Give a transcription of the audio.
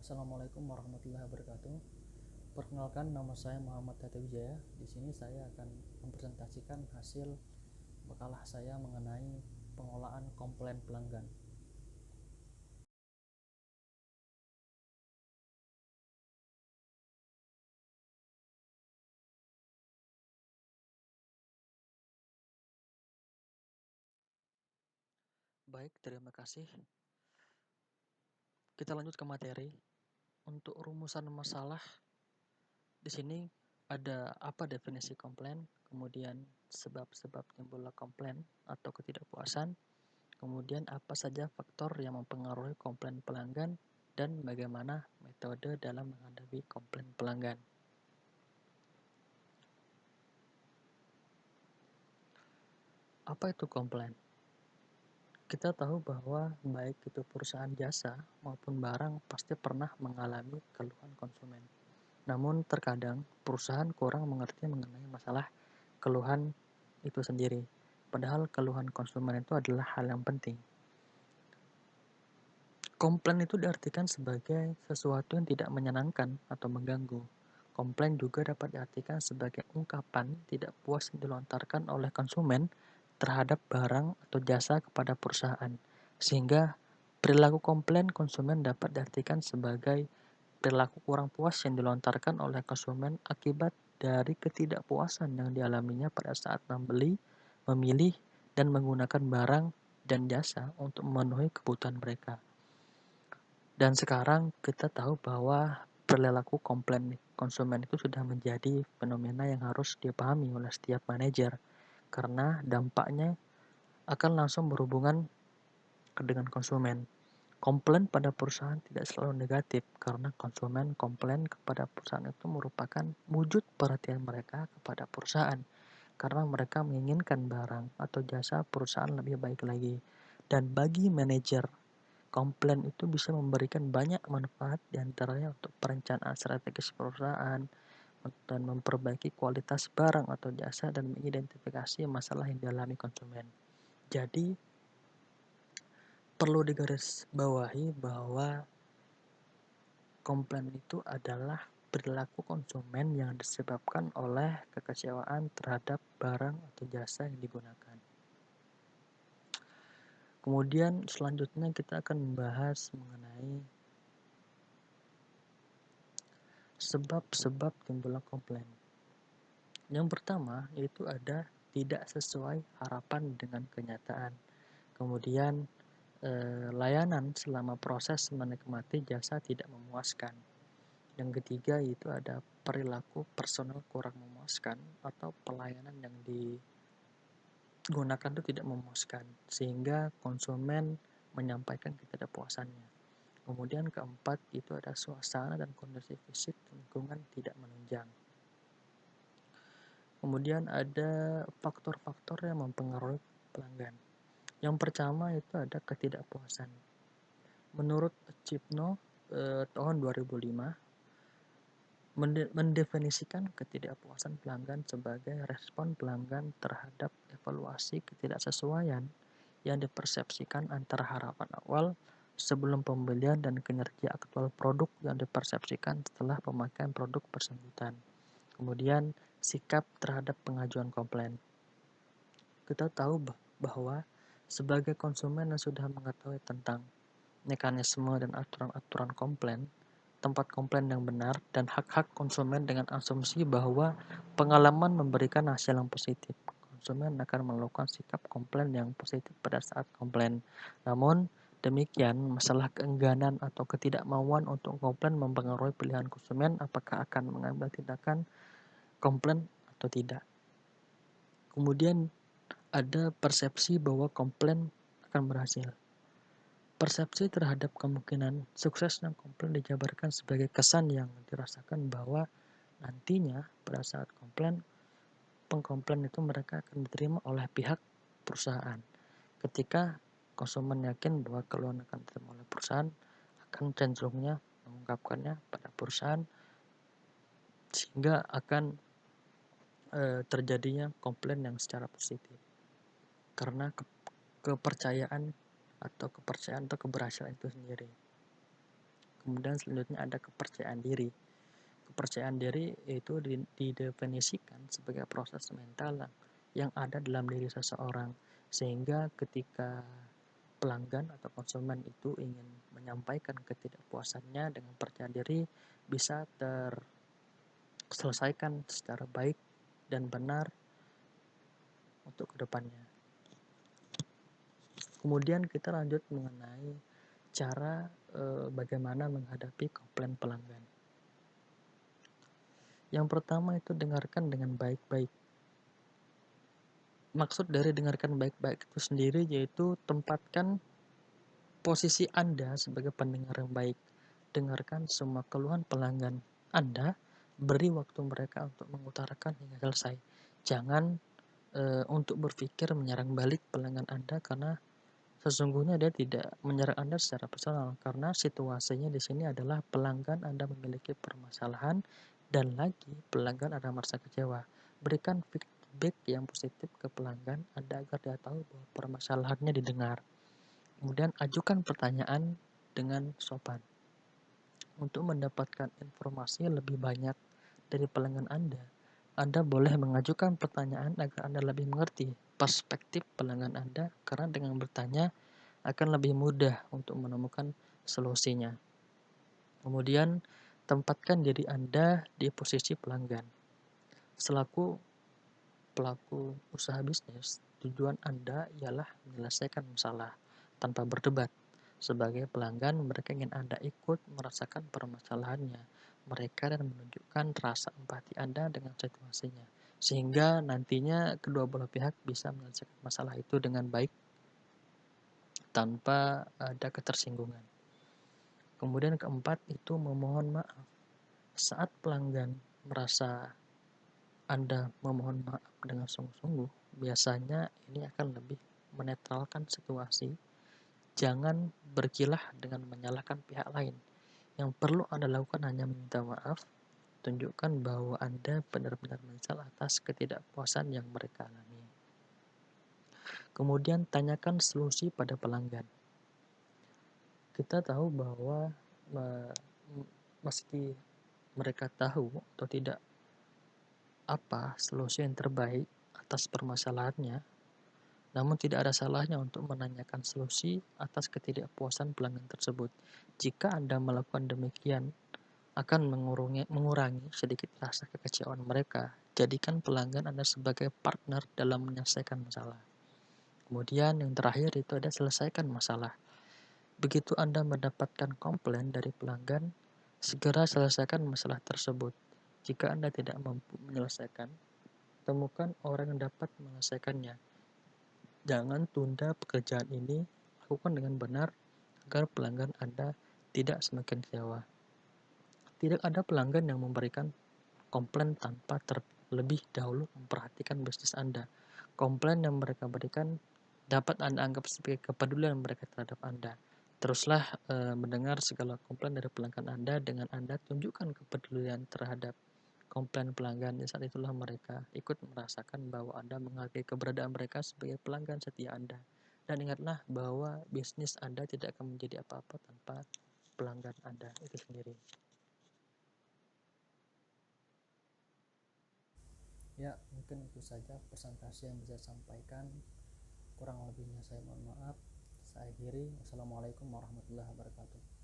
Assalamualaikum warahmatullahi wabarakatuh. Perkenalkan, nama saya Muhammad Tete Wijaya. Di sini saya akan mempresentasikan hasil makalah saya mengenai pengolahan komplain pelanggan. Baik, terima kasih. Kita lanjut ke materi. Untuk rumusan masalah, di sini ada apa definisi komplain, kemudian sebab-sebab timbulnya komplain atau ketidakpuasan, kemudian apa saja faktor yang mempengaruhi komplain pelanggan, dan bagaimana metode dalam menghadapi komplain pelanggan. Apa itu komplain? Kita tahu bahwa baik itu perusahaan jasa maupun barang pasti pernah mengalami keluhan konsumen. Namun terkadang perusahaan kurang mengerti mengenai masalah keluhan itu sendiri. Padahal keluhan konsumen itu adalah hal yang penting. Komplain itu diartikan sebagai sesuatu yang tidak menyenangkan atau mengganggu. Komplain juga dapat diartikan sebagai ungkapan tidak puas yang dilontarkan oleh konsumen terhadap barang atau jasa kepada perusahaan. Sehingga perilaku komplain konsumen dapat diartikan sebagai perilaku kurang puas yang dilontarkan oleh konsumen akibat dari ketidakpuasan yang dialaminya pada saat membeli, memilih, dan menggunakan barang dan jasa untuk memenuhi kebutuhan mereka. Dan sekarang kita tahu bahwa perilaku komplain konsumen itu sudah menjadi fenomena yang harus dipahami oleh setiap manajer karena dampaknya akan langsung berhubungan dengan konsumen. Komplain pada perusahaan tidak selalu negatif karena konsumen komplain kepada perusahaan itu merupakan wujud perhatian mereka kepada perusahaan karena mereka menginginkan barang atau jasa perusahaan lebih baik lagi. Dan bagi manajer, komplain itu bisa memberikan banyak manfaat diantaranya untuk perencanaan strategis perusahaan dan memperbaiki kualitas barang atau jasa dan mengidentifikasi masalah yang dialami konsumen. Jadi, perlu digarisbawahi bahwa komplain itu adalah perilaku konsumen yang disebabkan oleh kekecewaan terhadap barang atau jasa yang digunakan. Kemudian selanjutnya kita akan membahas mengenai sebab-sebab timbulnya komplain. Yang pertama yaitu ada tidak sesuai harapan dengan kenyataan. Kemudian layanan selama proses menikmati jasa tidak memuaskan. Yang ketiga yaitu ada perilaku personal kurang memuaskan atau pelayanan yang digunakan itu tidak memuaskan sehingga konsumen menyampaikan ketidakpuasannya. Kemudian keempat itu ada suasana dan kondisi fisik lingkungan tidak menunjang. Kemudian ada faktor-faktor yang mempengaruhi pelanggan. Yang pertama itu ada ketidakpuasan. Menurut Cipno tahun 2005 mendefinisikan ketidakpuasan pelanggan sebagai respon pelanggan terhadap evaluasi ketidaksesuaian yang dipersepsikan antara harapan awal sebelum pembelian dan kinerja aktual produk yang dipersepsikan setelah pemakaian produk bersangkutan. Kemudian sikap terhadap pengajuan komplain. Kita tahu bahwa sebagai konsumen yang sudah mengetahui tentang mekanisme dan aturan-aturan komplain, tempat komplain yang benar, dan hak-hak konsumen dengan asumsi bahwa pengalaman memberikan hasil yang positif. Konsumen akan melakukan sikap komplain yang positif pada saat komplain. Namun, demikian, masalah keengganan atau ketidakmauan untuk komplain mempengaruhi pilihan konsumen apakah akan mengambil tindakan komplain atau tidak. Kemudian ada persepsi bahwa komplain akan berhasil. Persepsi terhadap kemungkinan suksesnya komplain dijabarkan sebagai kesan yang dirasakan bahwa nantinya pada saat komplain, pengkomplain itu mereka akan diterima oleh pihak perusahaan. Ketika konsumen yakin bahwa keluhan akan diterima oleh perusahaan, akan cenderungnya mengungkapkannya pada perusahaan sehingga akan terjadinya komplain yang secara positif. Karena kepercayaan atau keberhasilan itu sendiri. Kemudian selanjutnya ada kepercayaan diri. Kepercayaan diri itu didefinisikan sebagai proses mental yang ada dalam diri seseorang, sehingga ketika pelanggan atau konsumen itu ingin menyampaikan ketidakpuasannya dengan percaya diri, bisa terselesaikan secara baik dan benar untuk kedepannya. Kemudian kita lanjut mengenai cara bagaimana menghadapi komplain pelanggan. Yang pertama itu dengarkan dengan baik-baik. Maksud dari dengarkan baik-baik itu sendiri yaitu tempatkan posisi Anda sebagai pendengar yang baik. Dengarkan semua keluhan pelanggan Anda, beri waktu mereka untuk mengutarakan hingga selesai. Jangan untuk berpikir menyerang balik pelanggan Anda, karena sesungguhnya dia tidak menyerang Anda secara personal, karena situasinya di sini adalah pelanggan Anda memiliki permasalahan dan lagi pelanggan Anda merasa kecewa. Berikan feedback yang positif ke pelanggan Anda agar dia tahu bahwa permasalahannya didengar. Kemudian ajukan pertanyaan dengan sopan. Untuk mendapatkan informasi lebih banyak dari pelanggan Anda boleh mengajukan pertanyaan agar Anda lebih mengerti perspektif pelanggan Anda, karena dengan bertanya akan lebih mudah untuk menemukan solusinya. Kemudian, tempatkan diri Anda di posisi pelanggan. Selaku pelaku usaha bisnis, tujuan Anda ialah menyelesaikan masalah tanpa berdebat. Sebagai pelanggan, mereka ingin Anda ikut merasakan permasalahannya mereka dan menunjukkan rasa empati Anda dengan situasinya, sehingga nantinya kedua belah pihak bisa menyelesaikan masalah itu dengan baik tanpa ada ketersinggungan. Kemudian keempat itu memohon maaf. Saat pelanggan merasa Anda memohon maaf dengan sungguh-sungguh, biasanya ini akan lebih menetralkan situasi. Jangan berkilah dengan menyalahkan pihak lain. Yang perlu Anda lakukan hanya meminta maaf, tunjukkan bahwa Anda benar-benar menyesal atas ketidakpuasan yang mereka alami. Kemudian tanyakan solusi pada pelanggan. Kita tahu bahwa meski mereka tahu atau tidak apa solusi yang terbaik atas permasalahannya, namun tidak ada salahnya untuk menanyakan solusi atas ketidakpuasan pelanggan tersebut. Jika Anda melakukan demikian, akan mengurangi sedikit rasa kekecewaan mereka. Jadikan pelanggan Anda sebagai partner dalam menyelesaikan masalah. Kemudian yang terakhir itu ada selesaikan masalah. Begitu Anda mendapatkan komplain dari pelanggan, segera selesaikan masalah tersebut. Jika Anda tidak mampu menyelesaikan, temukan orang yang dapat menyelesaikannya. Jangan tunda pekerjaan ini, lakukan dengan benar agar pelanggan Anda tidak semakin kecewa. Tidak ada pelanggan yang memberikan komplain tanpa terlebih dahulu memperhatikan bisnis Anda. Komplain yang mereka berikan dapat Anda anggap sebagai kepedulian mereka terhadap Anda. Teruslah mendengar segala komplain dari pelanggan Anda dengan Anda tunjukkan kepedulian terhadap komplain pelanggan. Di saat itulah mereka ikut merasakan bahwa Anda menghargai keberadaan mereka sebagai pelanggan setia Anda. Dan ingatlah bahwa bisnis Anda tidak akan menjadi apa-apa tanpa pelanggan Anda itu sendiri. Ya, mungkin itu saja presentasi yang bisa saya sampaikan. Kurang lebihnya saya mohon maaf. Saya akhiri. Wassalamualaikum warahmatullahi wabarakatuh.